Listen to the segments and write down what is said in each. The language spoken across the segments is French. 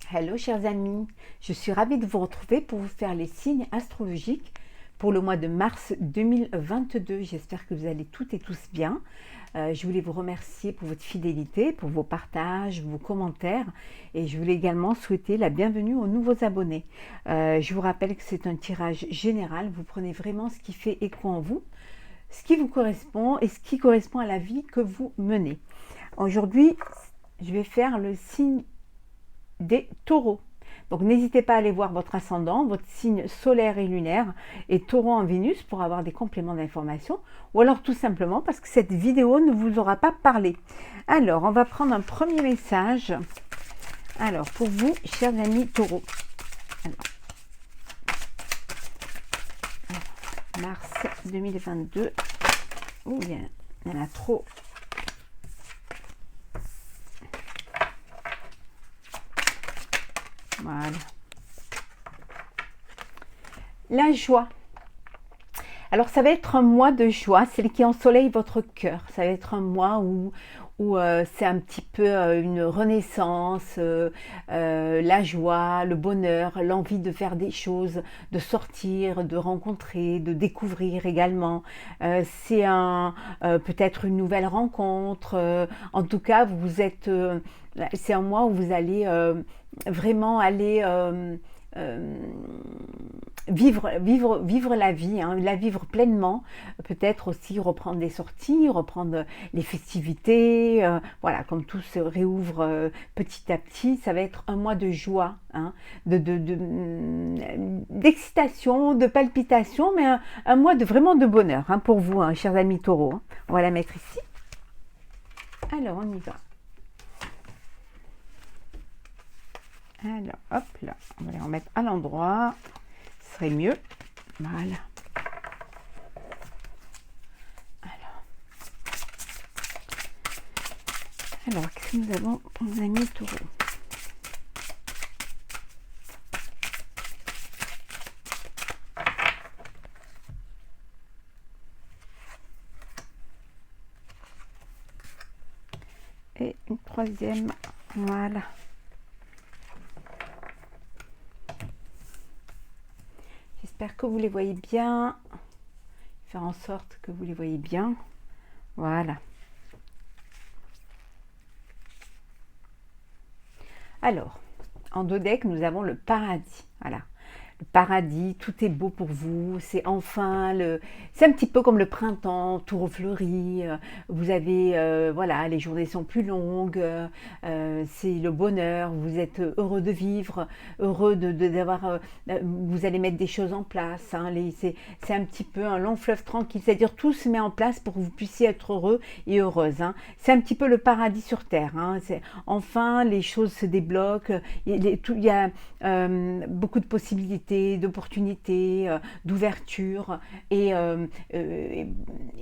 Hello chers amis, je suis ravie de vous retrouver pour vous faire les signes astrologiques pour le mois de mars 2022. J'espère que vous allez toutes et tous bien. Je voulais vous remercier pour votre fidélité, pour vos partages, vos commentaires et je voulais également souhaiter la bienvenue aux nouveaux abonnés. Je vous rappelle que c'est un tirage général, vous prenez vraiment ce qui fait écho en vous, ce qui vous correspond et ce qui correspond à la vie que vous menez. Aujourd'hui, je vais faire le signe des taureaux. Donc n'hésitez pas à aller voir votre ascendant, votre signe solaire et lunaire et taureau en Vénus pour avoir des compléments d'information ou alors tout simplement parce que cette vidéo ne vous aura pas parlé. Alors on va prendre un premier message. Alors pour vous chers amis taureaux. Mars 2022. Oh, il y en a trop. Voilà. La joie. Alors ça va être un mois de joie, c'est ce qui ensoleille votre cœur. Ça va être un mois où c'est un petit peu une renaissance, la joie, le bonheur, l'envie de faire des choses, de sortir, de rencontrer, de découvrir également. C'est peut-être une nouvelle rencontre. En tout cas, c'est un mois où vous allez vraiment aller vivre la vie, hein, la vivre pleinement, peut-être aussi reprendre des sorties, reprendre les festivités, voilà, comme tout se réouvre petit à petit, ça va être un mois de joie, hein, d'excitation, de palpitation, mais un mois vraiment de bonheur hein, pour vous, hein, chers amis taureaux. Hein. On va la mettre ici. Alors, on y va. Alors, hop là, on va les remettre à l'endroit, ce serait mieux. Voilà. Alors qu'est-ce que nous avons pour nos amis taureaux? Et une troisième, voilà. J'espère que vous les voyez bien. Faire en sorte que vous les voyez bien. Voilà. Alors, en dos deck, nous avons le paradis. Voilà. Le paradis, tout est beau pour vous, c'est enfin c'est un petit peu comme le printemps, tout refleuri, vous avez, voilà, les journées sont plus longues, c'est le bonheur, vous êtes heureux de vivre, heureux d'avoir, vous allez mettre des choses en place, hein, c'est un petit peu un long fleuve tranquille, c'est-à-dire tout se met en place pour que vous puissiez être heureux et heureuse, hein. C'est un petit peu le paradis sur terre, hein, enfin les choses se débloquent, il y a beaucoup de possibilités, d'opportunités, d'ouverture et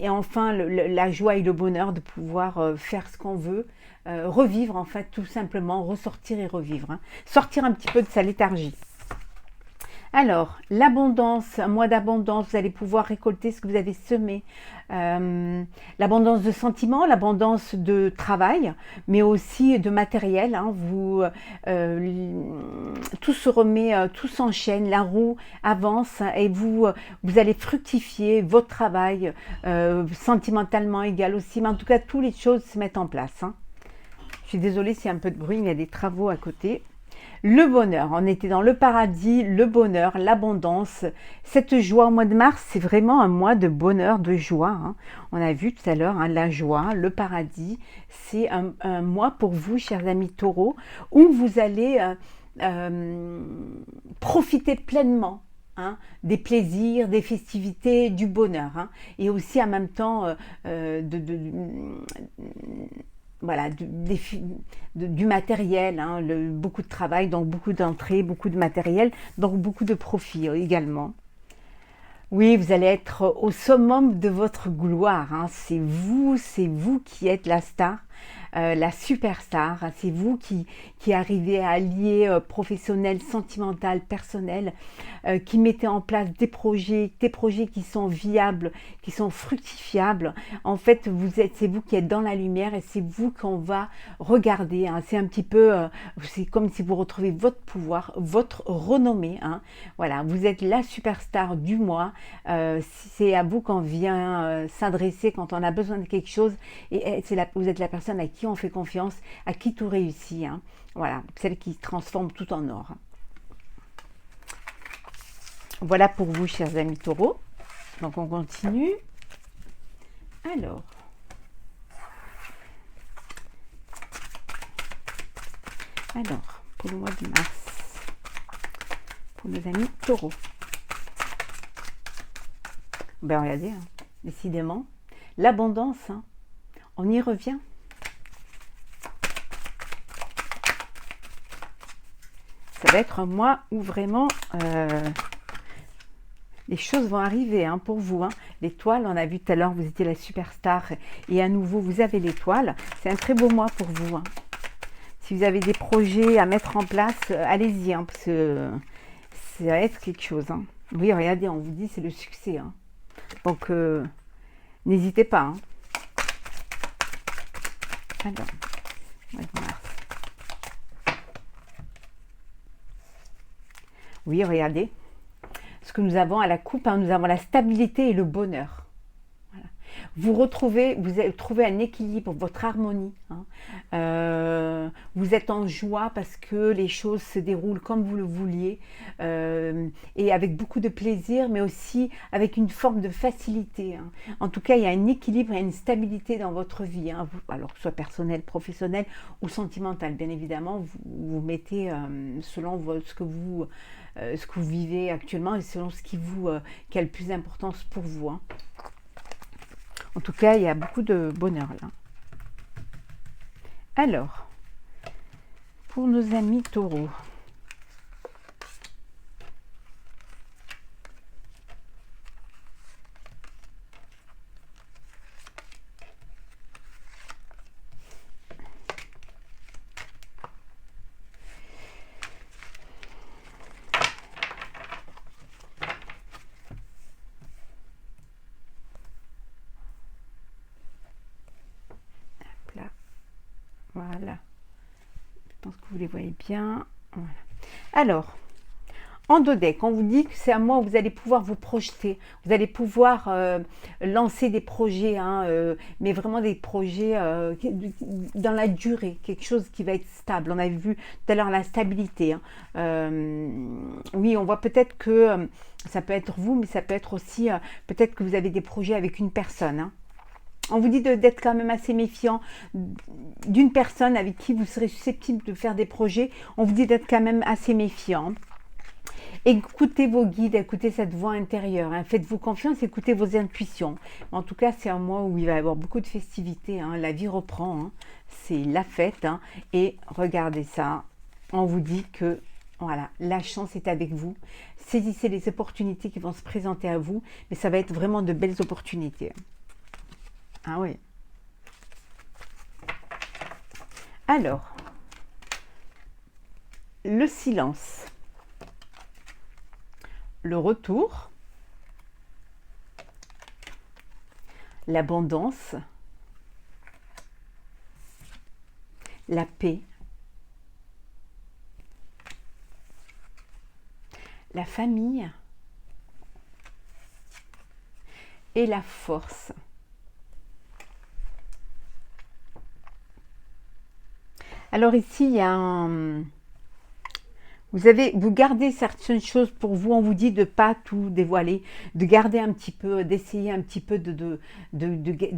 enfin la joie et le bonheur de pouvoir faire ce qu'on veut, revivre en fait tout simplement, ressortir et revivre, hein. Sortir un petit peu de sa léthargie. Alors, l'abondance, un mois d'abondance, vous allez pouvoir récolter ce que vous avez semé. L'abondance de sentiments, l'abondance de travail, mais aussi de matériel. Hein, tout se remet, tout s'enchaîne, la roue avance et vous allez fructifier votre travail, sentimentalement égal aussi. Mais en tout cas, toutes les choses se mettent en place. Hein. Je suis désolée s'il y a un peu de bruit, mais il y a des travaux à côté. Le bonheur, on était dans le paradis, le bonheur, l'abondance. Cette joie au mois de mars, c'est vraiment un mois de bonheur, de joie. Hein. On a vu tout à l'heure hein, la joie, le paradis. C'est un mois pour vous, chers amis taureaux, où vous allez profiter pleinement. Hein, des plaisirs, des festivités, du bonheur. Hein, et aussi en même temps voilà, du matériel, hein, beaucoup de travail, donc beaucoup d'entrées, beaucoup de matériel, donc beaucoup de profit également. Oui, vous allez être au summum de votre gloire, hein. C'est vous qui êtes la star. la superstar. C'est vous qui arrivez à allier professionnel, sentimental, personnel, qui mettez en place des projets qui sont viables, qui sont fructifiables. En fait, c'est vous qui êtes dans la lumière et c'est vous qu'on va regarder. Hein. C'est un petit peu, c'est comme si vous retrouvez votre pouvoir, votre renommée. Hein. Voilà, vous êtes la superstar du mois. C'est à vous qu'on vient s'adresser quand on a besoin de quelque chose. Et vous êtes la personne à qui on fait confiance, à qui tout réussit. Hein. Voilà, celle qui transforme tout en or. Voilà pour vous, chers amis taureaux. Donc, on continue. Alors, pour le mois de mars, pour nos amis taureaux. Ben, regardez, hein, décidément, l'abondance, hein, on y revient. Ça va être un mois où vraiment les choses vont arriver hein, pour vous. Hein. L'étoile, on a vu tout à l'heure, vous étiez la superstar et à nouveau, vous avez l'étoile. C'est un très beau mois pour vous. Hein. Si vous avez des projets à mettre en place, allez-y, hein, parce que ça va être quelque chose. Hein. Oui, regardez, on vous dit c'est le succès. Hein. Donc, n'hésitez pas. Hein. Alors, mars. Oui, regardez. Ce que nous avons à la coupe, hein, nous avons la stabilité et le bonheur. Voilà. Vous trouvez un équilibre, votre harmonie. Hein. Vous êtes en joie parce que les choses se déroulent comme vous le vouliez et avec beaucoup de plaisir, mais aussi avec une forme de facilité. Hein. En tout cas, il y a un équilibre et une stabilité dans votre vie, hein. Alors que ce soit personnel, professionnel ou sentimental. Bien évidemment, vous mettez selon ce que vous vivez actuellement et selon ce qui a le plus d'importance pour vous. Hein. En tout cas, il y a beaucoup de bonheur là. Alors, pour nos amis taureaux. Voilà, je pense que vous les voyez bien. Voilà. Alors, en dos deck, on vous dit que c'est un mois où vous allez pouvoir vous projeter, vous allez pouvoir lancer des projets, hein, mais vraiment des projets dans la durée, quelque chose qui va être stable. On avait vu tout à l'heure la stabilité. Hein. Oui, on voit peut-être que ça peut être vous, mais ça peut être aussi, peut-être que vous avez des projets avec une personne. Hein. On vous dit d'être quand même assez méfiant d'une personne avec qui vous serez susceptible de faire des projets. On vous dit d'être quand même assez méfiant. Écoutez vos guides, écoutez cette voix intérieure. Hein. Faites-vous confiance, écoutez vos intuitions. En tout cas, c'est un mois où il va y avoir beaucoup de festivités. Hein. La vie reprend. Hein. C'est la fête. Hein. Et regardez ça. On vous dit que voilà, la chance est avec vous. Saisissez les opportunités qui vont se présenter à vous. Mais ça va être vraiment de belles opportunités. Ah oui. Alors, le silence, le retour, l'abondance, la paix, la famille et la force. Alors ici, il y a vous gardez certaines choses pour vous, on vous dit de ne pas tout dévoiler, de garder un petit peu, d'essayer un petit peu de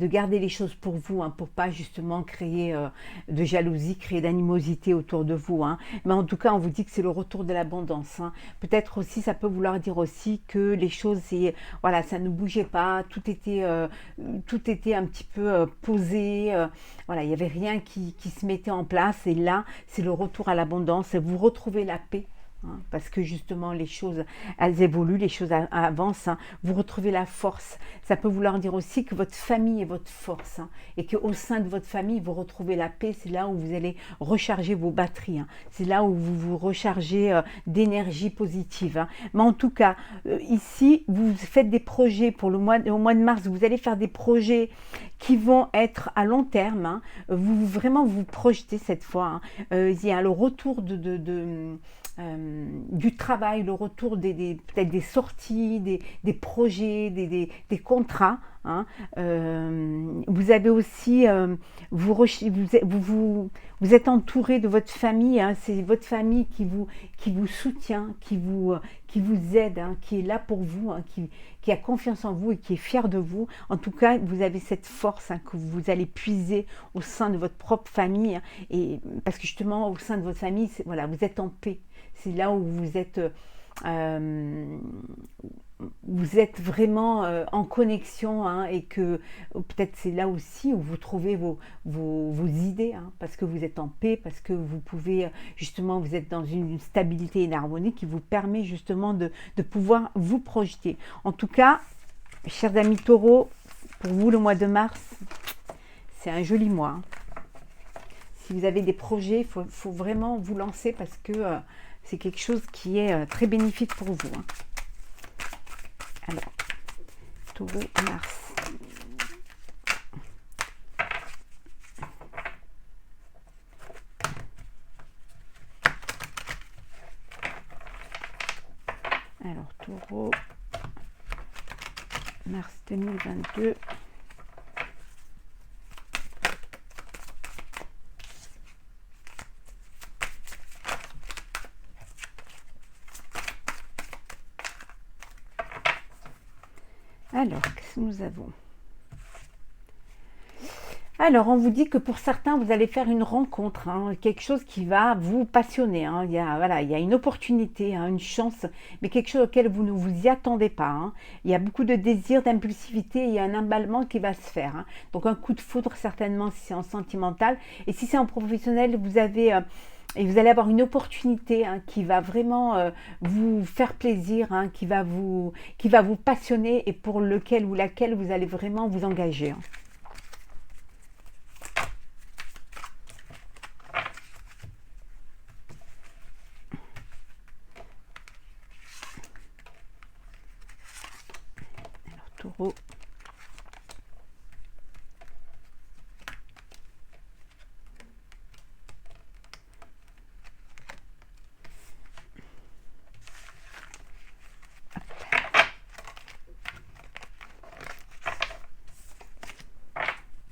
garder les choses pour vous, hein, pour pas justement créer de jalousie, créer d'animosité autour de vous. Hein. Mais en tout cas, on vous dit que c'est le retour de l'abondance. Hein. Peut-être aussi, ça peut vouloir dire aussi que les choses, voilà, ça ne bougeait pas, tout était un petit peu posé, voilà, il n'y avait rien qui se mettait en place. Et là, c'est le retour à l'abondance, vous retrouvez la paix. parce que justement les choses, elles évoluent, les choses avancent, vous retrouvez la force. Ça peut vouloir dire aussi que votre famille est votre force, et qu'au sein de votre famille, vous retrouvez la paix. C'est là où vous allez recharger vos batteries, c'est là où vous vous rechargez d'énergie positive. Mais en tout cas, ici, vous faites des projets pour au mois de mars, vous allez faire des projets qui vont être à long terme, vous vraiment vous projetez cette fois. Il y a le retour du travail, le retour peut-être des sorties, des projets, des contrats. Vous avez aussi, vous êtes entouré de votre famille, c'est votre famille qui vous soutient, qui vous aide, qui est là pour vous, qui a confiance en vous et qui est fier de vous. En tout cas, vous avez cette force que vous allez puiser au sein de votre propre famille, et parce que justement, au sein de votre famille, voilà, vous êtes en paix. C'est là où vous êtes vraiment en connexion, et que peut-être c'est là aussi où vous trouvez vos idées, parce que vous êtes en paix, parce que vous pouvez justement, vous êtes dans une stabilité et une harmonie qui vous permet justement de pouvoir vous projeter. En tout cas, chers amis taureaux, pour vous le mois de mars, c'est un joli mois. Si vous avez des projets, il faut vraiment vous lancer, parce que c'est quelque chose qui est très bénéfique pour vous. Alors, taureau, mars. Alors, taureau, mars 2022. Alors, qu'est-ce que nous avons? Alors, on vous dit que pour certains, vous allez faire une rencontre, quelque chose qui va vous passionner. Il y a une opportunité, une chance, mais quelque chose auquel vous ne vous y attendez pas. Il y a beaucoup de désir, d'impulsivité, il y a un emballement qui va se faire. Donc, un coup de foudre, certainement, si c'est en sentimental. Et si c'est en professionnel, vous allez avoir une opportunité qui va vraiment vous faire plaisir, qui va vous passionner, et pour lequel ou laquelle vous allez vraiment vous engager. Alors, taureau.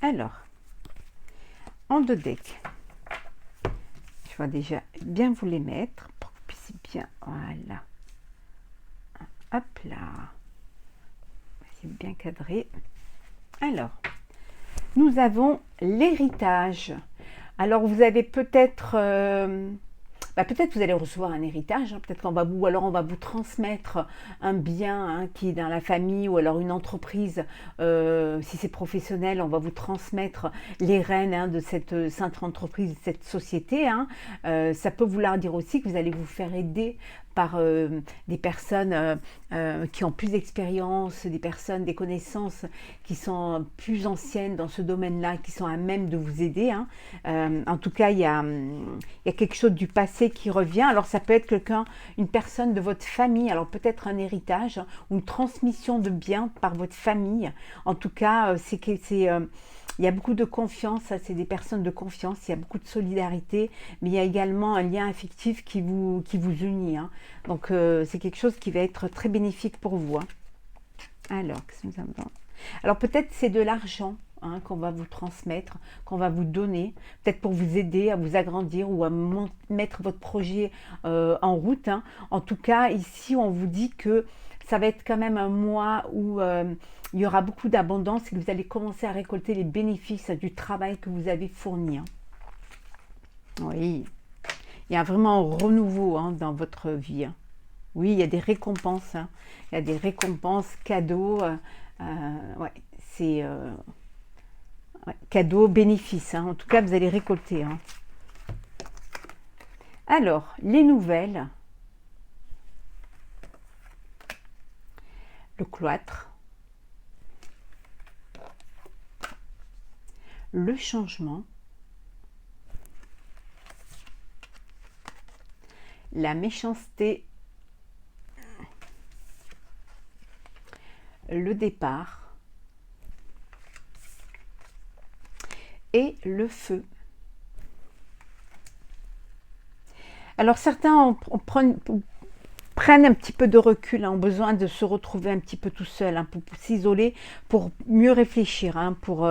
Alors, en deux decks, je vais déjà bien vous les mettre pour que vous puissiez bien, voilà, hop là, c'est bien cadré. Alors, nous avons l'héritage. Alors, vous avez peut-être peut-être vous allez recevoir un héritage, peut-être qu'on va on va vous transmettre un bien qui est dans la famille, ou alors une entreprise, si c'est professionnel, on va vous transmettre les rênes de cette sainte entreprise, de cette société. Ça peut vouloir dire aussi que vous allez vous faire aider par des personnes qui ont plus d'expérience, des connaissances qui sont plus anciennes dans ce domaine-là, qui sont à même de vous aider. En tout cas, il y a quelque chose du passé qui revient. Alors, ça peut être une personne de votre famille, alors peut-être un héritage, ou une transmission de biens par votre famille. En tout cas, il y a beaucoup de confiance, c'est des personnes de confiance, il y a beaucoup de solidarité, mais il y a également un lien affectif qui vous unit. Donc, c'est quelque chose qui va être très bénéfique pour vous. Alors, qu'est-ce que nous avons? Alors, peut-être c'est de l'argent qu'on va vous transmettre, qu'on va vous donner, peut-être pour vous aider à vous agrandir ou à mettre votre projet en route. En tout cas, ici, on vous dit que ça va être quand même un mois où il y aura beaucoup d'abondance, et que vous allez commencer à récolter les bénéfices du travail que vous avez fourni. Oui, il y a vraiment un renouveau dans votre vie. Oui, il y a des récompenses. Il y a des récompenses, cadeaux. C'est cadeaux, bénéfices. En tout cas, vous allez récolter. Alors, les nouvelles. le cloître, le changement, la méchanceté, le départ et le feu. Alors certains prennent un petit peu de recul, ont besoin de se retrouver un petit peu tout seul, pour s'isoler, pour mieux réfléchir, pour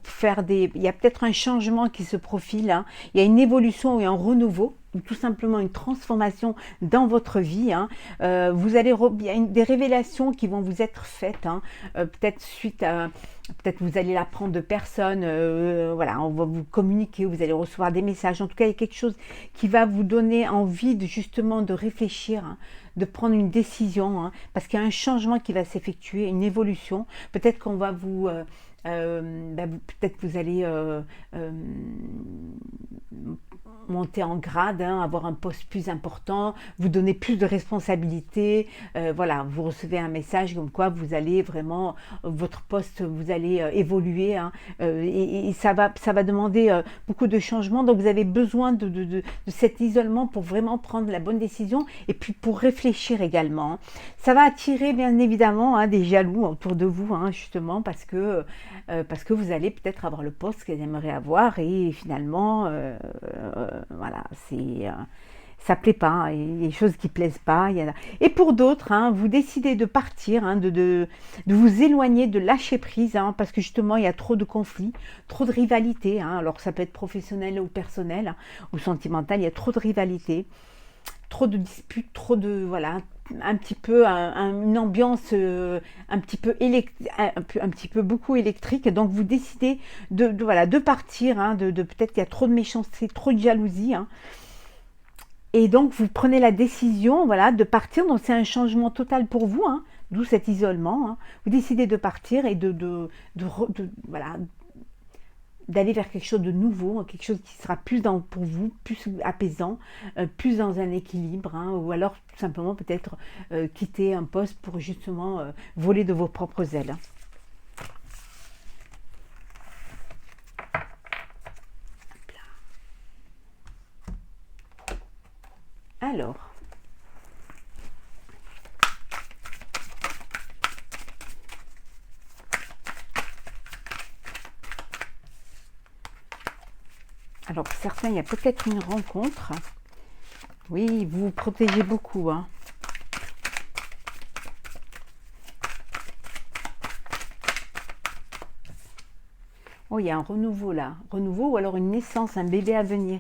faire des... Il y a peut-être un changement qui se profile, il y a une évolution et un renouveau, ou tout simplement une transformation dans votre vie. Vous allez il y a des révélations qui vont vous être faites, peut-être suite à... Peut-être vous allez l'apprendre de personnes, voilà, on va vous communiquer, vous allez recevoir des messages. En tout cas, il y a quelque chose qui va vous donner envie justement de réfléchir, de prendre une décision, parce qu'il y a un changement qui va s'effectuer, une évolution. Peut-être qu'on va vous... peut-être vous allez monter en grade, avoir un poste plus important, vous donner plus de responsabilités. Voilà, vous recevez un message comme quoi vous allez vraiment, votre poste, vous allez évoluer, et ça va demander beaucoup de changements. Donc vous avez besoin de cet isolement pour vraiment prendre la bonne décision et puis pour réfléchir également. Ça va attirer bien évidemment des jaloux autour de vous, justement parce que vous allez peut-être avoir le poste qu'ils aimeraient avoir et finalement voilà, ça plaît pas, il y a des choses qui plaisent pas. Et pour d'autres, vous décidez de partir, de vous éloigner, de lâcher prise, parce que justement il y a trop de conflits, trop de rivalité, alors ça peut être professionnel ou personnel, ou sentimental, il y a trop de rivalité, trop de disputes, trop de... Voilà, un petit peu une ambiance un petit peu beaucoup électrique. Donc vous décidez de partir, peut-être qu'il y a trop de méchanceté, trop de jalousie, et donc vous prenez la décision, voilà, de partir. Donc c'est un changement total pour vous, d'où cet isolement, vous décidez de partir et voilà, d'aller vers quelque chose de nouveau, quelque chose qui sera plus pour vous, plus apaisant, plus dans un équilibre, ou alors tout simplement peut-être quitter un poste pour justement voler de vos propres ailes. Alors pour certains, il y a peut-être une rencontre. Oui, vous vous protégez beaucoup, Oh, il y a un renouveau là. Renouveau ou alors une naissance, un bébé à venir.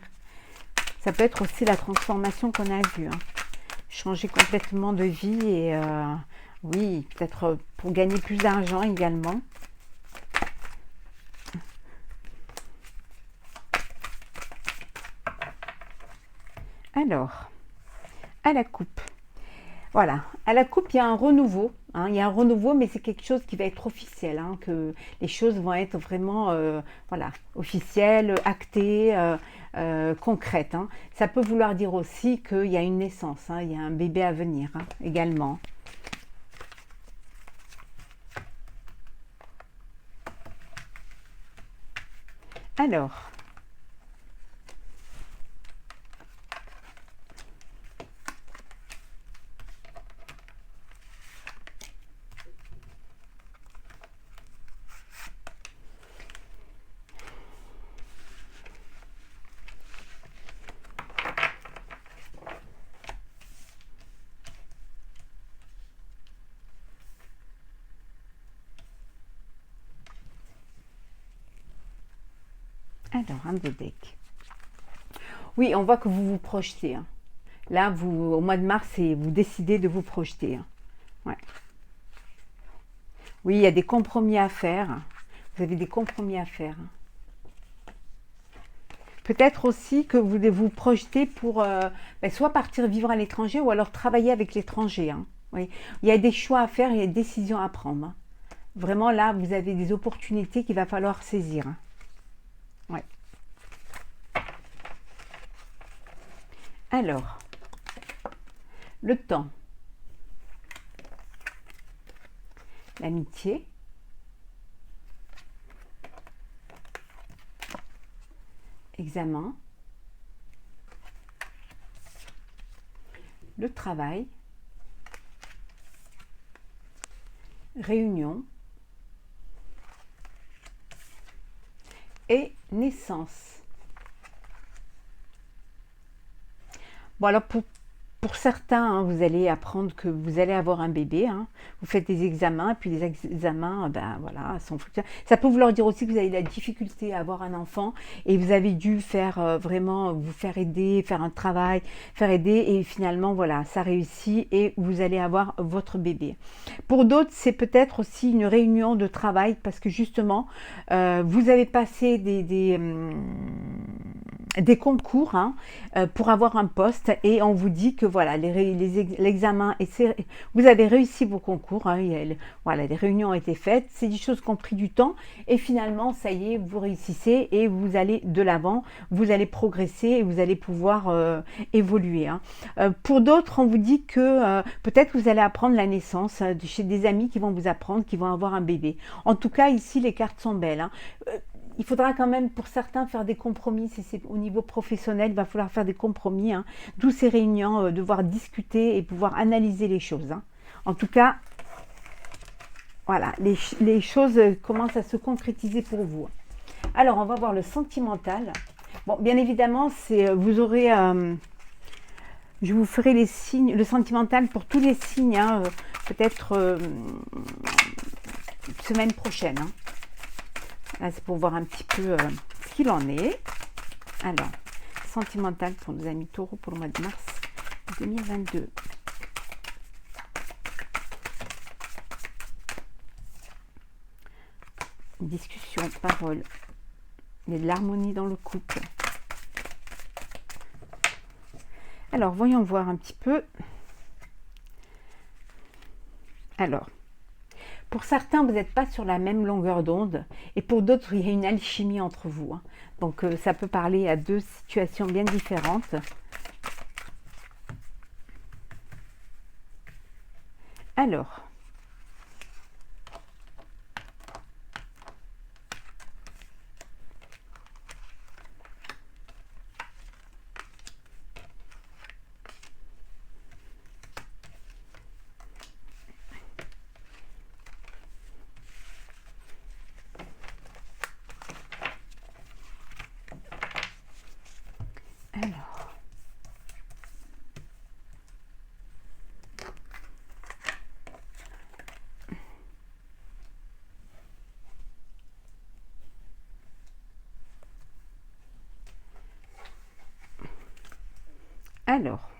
Ça peut être aussi la transformation qu'on a vue. Changer complètement de vie et oui, peut-être pour gagner plus d'argent également. Alors, à la coupe. Voilà, à la coupe, il y a un renouveau. Il y a un renouveau, mais c'est quelque chose qui va être officiel, que les choses vont être vraiment voilà, officielles, actées, concrètes. Ça peut vouloir dire aussi qu'il y a une naissance, il y a un bébé à venir également. Alors, un de deck. Oui, on voit que vous vous projetez. Là, au mois de mars, vous décidez de vous projeter. Ouais. Oui, il y a des compromis à faire. Vous avez des compromis à faire. Peut-être aussi que vous vous projetez pour soit partir vivre à l'étranger ou alors travailler avec l'étranger. Oui. Il y a des choix à faire, il y a des décisions à prendre. Vraiment, là, vous avez des opportunités qu'il va falloir saisir. Ouais. Alors, le temps. l'amitié, examen, le travail, réunion et naissance. Bon, alors pour certains, hein, vous allez apprendre que vous allez avoir un bébé. Hein. Vous faites des examens, puis les examens, ben voilà, sont fructueux. Ça peut vouloir dire aussi que vous avez de la difficulté à avoir un enfant et vous avez dû faire vraiment vous faire aider, faire un travail, faire aider et finalement voilà, ça réussit et vous allez avoir votre bébé. Pour d'autres, c'est peut-être aussi une réunion de travail parce que justement, vous avez passé des concours hein, pour avoir un poste et on vous dit que voilà l'examen et vous avez réussi vos concours hein, voilà, les réunions ont été faites, c'est des choses qui ont pris du temps et finalement ça y est, vous réussissez et vous allez de l'avant, vous allez progresser et vous allez pouvoir évoluer hein. Pour d'autres, on vous dit que peut-être vous allez apprendre la naissance chez des amis qui vont vous apprendre, qui vont avoir un bébé. En tout cas ici les cartes sont belles hein. Il faudra quand même pour certains faire des compromis, si c'est au niveau professionnel, il va falloir faire des compromis, hein. D'où ces réunions, devoir discuter et pouvoir analyser les choses. Hein. En tout cas, voilà, les choses commencent à se concrétiser pour vous. Alors, on va voir le sentimental. Bon, bien évidemment, vous aurez, je vous ferai les signes, le sentimental pour tous les signes, hein, peut-être semaine prochaine. Hein. Là, c'est pour voir un petit peu ce qu'il en est. Alors, sentimental pour nos amis taureaux pour le mois de mars 2022. Discussion, parole. Il y a de l'harmonie dans le couple. Alors, voyons voir un petit peu. Alors, pour certains, vous n'êtes pas sur la même longueur d'onde et pour d'autres, il y a une alchimie entre vous. Hein. Donc, ça peut parler à deux situations bien différentes. Alors,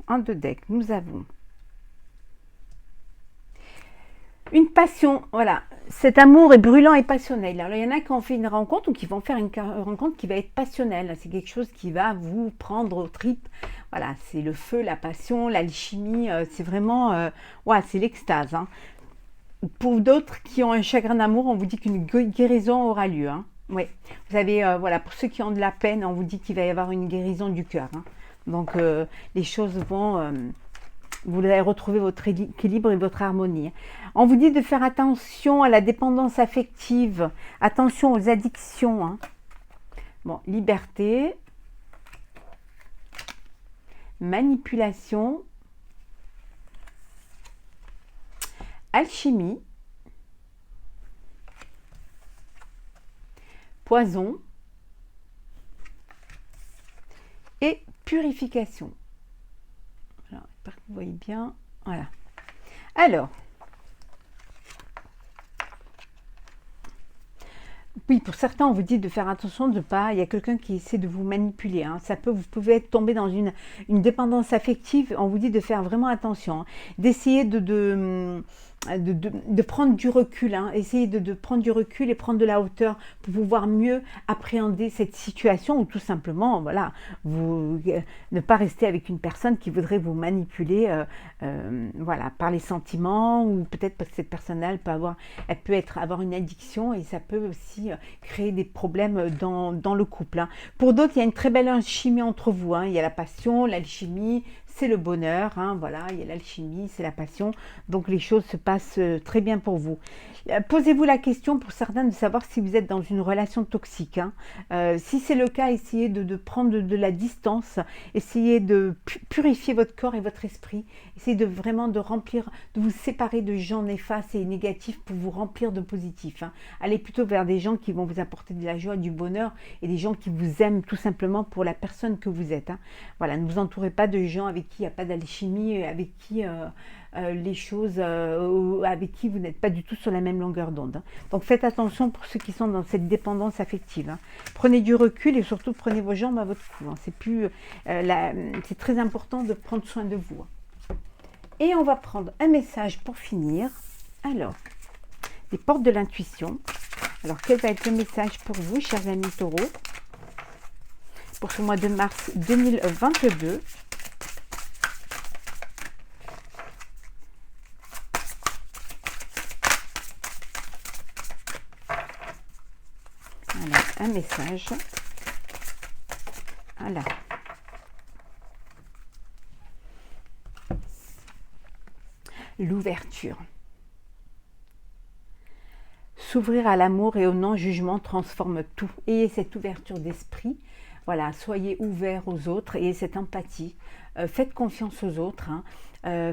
en deux decks, nous avons une passion, voilà, cet amour est brûlant et passionnel. Alors, il y en a qui ont fait une rencontre ou qui vont faire une rencontre qui va être passionnelle. C'est quelque chose qui va vous prendre aux tripes. Voilà, c'est le feu, la passion, l'alchimie, c'est vraiment, ouais, c'est l'extase. Hein. Pour d'autres qui ont un chagrin d'amour, on vous dit qu'une guérison aura lieu. Hein. Oui, vous avez, voilà, pour ceux qui ont de la peine, on vous dit qu'il va y avoir une guérison du cœur. Hein. Donc, les choses vont... vous allez retrouver votre équilibre et votre harmonie. On vous dit de faire attention à la dépendance affective, attention aux addictions. Hein. Bon, liberté, manipulation, alchimie, poison et purification. Alors, j'espère que vous voyez bien. Voilà. Alors, oui, pour certains, on vous dit de faire attention de pas. Il y a quelqu'un qui essaie de vous manipuler. Hein. Ça peut, vous pouvez être tombé dans une dépendance affective. On vous dit de faire vraiment attention, hein. D'essayer de prendre du recul, hein. Essayer de prendre du recul et prendre de la hauteur pour pouvoir mieux appréhender cette situation ou tout simplement, voilà, ne pas rester avec une personne qui voudrait vous manipuler, voilà, par les sentiments ou peut-être parce que cette personne-là, elle peut avoir une addiction et ça peut aussi créer des problèmes dans le couple. Hein. Pour d'autres, il y a une très belle alchimie entre vous. Hein. Il y a la passion, l'alchimie, c'est le bonheur, hein, voilà, il y a l'alchimie, c'est la passion, donc les choses se passent très bien pour vous. Posez-vous la question pour certains de savoir si vous êtes dans une relation toxique, hein. Si c'est le cas, essayez de prendre de la distance, essayez de purifier votre corps et votre esprit, essayez de vraiment de remplir, de vous séparer de gens néfastes et négatifs pour vous remplir de positif, hein. Allez plutôt vers des gens qui vont vous apporter de la joie, du bonheur et des gens qui vous aiment tout simplement pour la personne que vous êtes, hein. Voilà, ne vous entourez pas de gens avec qui il n'y a pas d'alchimie, avec qui les choses, avec qui vous n'êtes pas du tout sur la même longueur d'onde, hein. Donc faites attention pour ceux qui sont dans cette dépendance affective, hein. Prenez du recul et surtout prenez vos jambes à votre cou, hein. C'est très important de prendre soin de vous, hein. Et on va prendre un message pour finir. Alors, les portes de l'intuition. Alors, quel va être le message pour vous, chers amis taureaux, pour ce mois de mars 2022? Alors, un message. Voilà. L'ouverture. S'ouvrir à l'amour et au non-jugement transforme tout. Ayez cette ouverture d'esprit. Voilà, soyez ouverts aux autres, ayez cette empathie. Faites confiance aux autres, hein.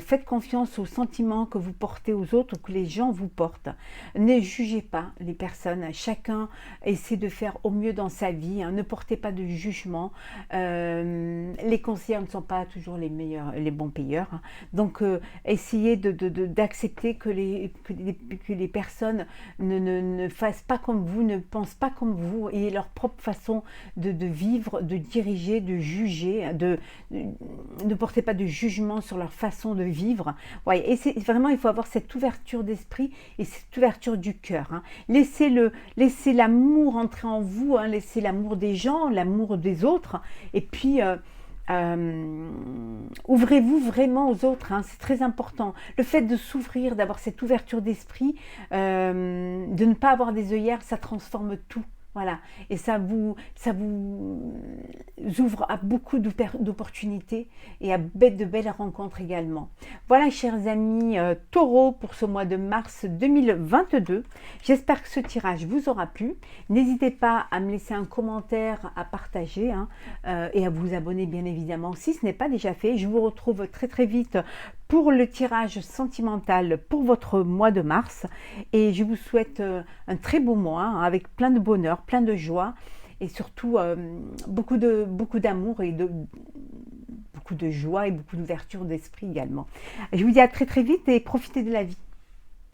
Faites confiance aux sentiments que vous portez aux autres ou que les gens vous portent. Ne jugez pas les personnes. Chacun essaie de faire au mieux dans sa vie, hein. Ne portez pas de jugement. Les conseillers ne sont pas toujours les meilleurs, les bons payeurs, hein. Donc, essayez d'accepter que les personnes ne fassent pas comme vous, ne pensent pas comme vous, et leur propre façon de vivre, de diriger, de juger, ne portez pas de jugement sur leur façon de vivre. Ouais, et c'est vraiment, il faut avoir cette ouverture d'esprit et cette ouverture du cœur, hein. Laissez l'amour entrer en vous, hein. Laissez l'amour des gens, l'amour des autres, et puis ouvrez-vous vraiment aux autres, hein. C'est très important. Le fait de s'ouvrir, d'avoir cette ouverture d'esprit, de ne pas avoir des œillères, ça transforme tout. Voilà, et ça vous ouvre à beaucoup d'opportunités et à de belles rencontres également. Voilà, chers amis taureaux, pour ce mois de mars 2022. J'espère que ce tirage vous aura plu. N'hésitez pas à me laisser un commentaire, à partager, hein, et à vous abonner bien évidemment si ce n'est pas déjà fait. Je vous retrouve très très vite pour le tirage sentimental pour votre mois de mars, et je vous souhaite un très beau mois, hein, avec plein de bonheur, plein de joie et surtout beaucoup d'amour et beaucoup de joie et beaucoup d'ouverture d'esprit également. Je vous dis à très très vite et profitez de la vie.